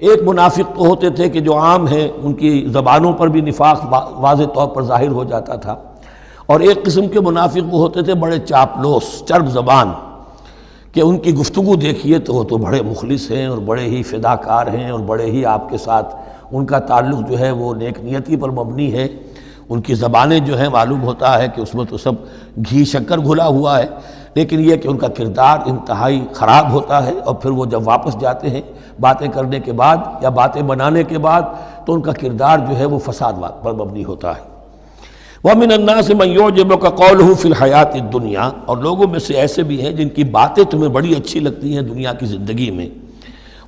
ایک منافق تو ہوتے تھے کہ جو عام ہیں، ان کی زبانوں پر بھی نفاق واضح طور پر ظاہر ہو جاتا تھا، اور ایک قسم کے منافق وہ ہوتے تھے بڑے چاپلوس، چرب زبان، کہ ان کی گفتگو دیکھیے تو وہ تو بڑے مخلص ہیں اور بڑے ہی فداکار ہیں اور بڑے ہی آپ کے ساتھ ان کا تعلق جو ہے وہ نیک نیتی پر مبنی ہے، ان کی زبانیں جو ہیں معلوم ہوتا ہے کہ اس میں تو سب گھی شکر گھلا ہوا ہے، لیکن یہ کہ ان کا کردار انتہائی خراب ہوتا ہے، اور پھر وہ جب واپس جاتے ہیں باتیں کرنے کے بعد یا باتیں بنانے کے بعد تو ان کا کردار جو ہے وہ فساد پر مبنی ہوتا ہے۔ وَمِنَ النَّاسِ مَن يُعْجِبُكَ قَوْلُهُ فِي الْحَيَاةِ الدُّنْيَا، اور لوگوں میں سے ایسے بھی ہیں جن کی باتیں تمہیں بڑی اچھی لگتی ہیں دنیا کی زندگی میں،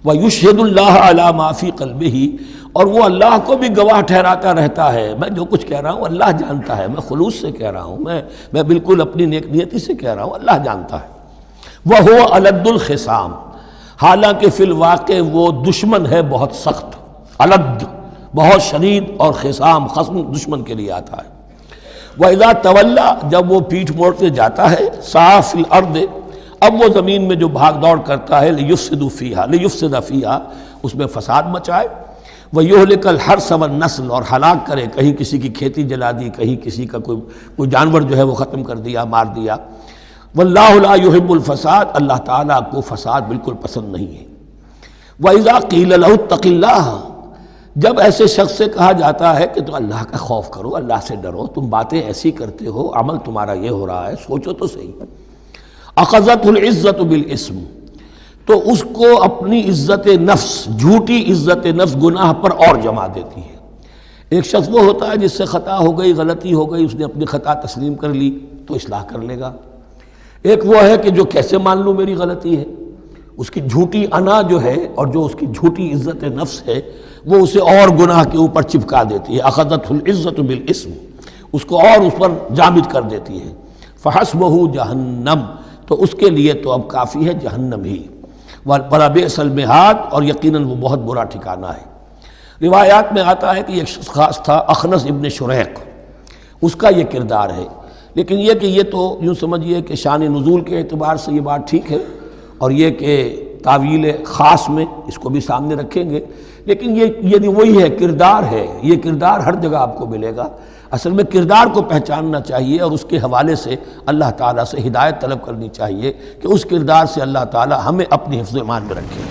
وَيُشْهِدُ اللَّهَ عَلَى مَا فِي قَلْبِهِ، اور وہ اللہ کو بھی گواہ ٹھہراتا رہتا ہے، میں جو کچھ کہہ رہا ہوں اللہ جانتا ہے، میں خلوص سے کہہ رہا ہوں، میں بالکل اپنی نیک نیتی سے کہہ رہا ہوں، اللہ جانتا ہے۔ وَهُوَ أَلَدُّ الْخِصَامِ، حالانکہ فی الواقع وہ دشمن ہے بہت سخت، الد بہت شدید، اور خصام خصم دشمن کے لیے آتا ہے۔ وَإِذَا تَوَلَّى، جب وہ پیٹھ موڑتے جاتا ہے، سعى فِي الْأَرْضِ، اب وہ زمین میں جو بھاگ دوڑ کرتا ہے، لِيُفْسِدَ فِيهَا، اس میں فساد مچائے، وَيُهْلِكَ الْحَرْثَ وَالنَّسْلَ، اور ہلاک کرے، کہیں کسی کی کھیتی جلا دی، کہیں کسی کا کوئی جانور جو ہے وہ ختم کر دیا، مار دیا۔ وَاللَّهُ لَا يُحِبُّ الْفَسَادَ، اللہ تعالیٰ کو فساد بالکل پسند نہیں ہے۔ وَإِذَا قِيلَ لَهُ اتَّقِ اللَّهَ، جب ایسے شخص سے کہا جاتا ہے کہ تو اللہ کا خوف کرو، اللہ سے ڈرو، تم باتیں ایسی کرتے ہو، عمل تمہارا یہ ہو رہا ہے، سوچو تو صحیح۔ أَخَذَتْهُ الْعِزَّةُ بِالْإِثْمِ، تو اس کو اپنی عزت نفس، جھوٹی عزت نفس گناہ پر اور جما دیتی ہے۔ ایک شخص وہ ہوتا ہے جس سے خطا ہو گئی، غلطی ہو گئی، اس نے اپنی خطا تسلیم کر لی تو اصلاح کر لے گا۔ ایک وہ ہے کہ جو کیسے مان لوں میری غلطی ہے، اس کی جھوٹی انا جو ہے اور جو اس کی جھوٹی عزت نفس ہے وہ اسے اور گناہ کے اوپر چپکا دیتی ہے۔ اخذتہ العزت بالاسم، اس کو اور اس پر جامد کر دیتی ہے۔ فحسبہ جہنم، تو اس کے لیے تو اب کافی ہے جہنم ہی۔ وَلَبِئْسَ الْمِہَادُ، اور یقیناً وہ بہت برا ٹھکانہ ہے۔ روایات میں آتا ہے کہ ایک شخص خاص تھا، اخنس ابن شریق، اس کا یہ کردار ہے، لیکن یہ کہ یہ تو یوں سمجھیے کہ شان نزول کے اعتبار سے یہ بات ٹھیک ہے، اور یہ کہ تعویل خاص میں اس کو بھی سامنے رکھیں گے، لیکن یہ وہی ہے، کردار ہے، یہ کردار ہر جگہ آپ کو ملے گا۔ اصل میں کردار کو پہچاننا چاہیے اور اس کے حوالے سے اللہ تعالیٰ سے ہدایت طلب کرنی چاہیے کہ اس کردار سے اللہ تعالیٰ ہمیں اپنی حفظ ایمان میں رکھے۔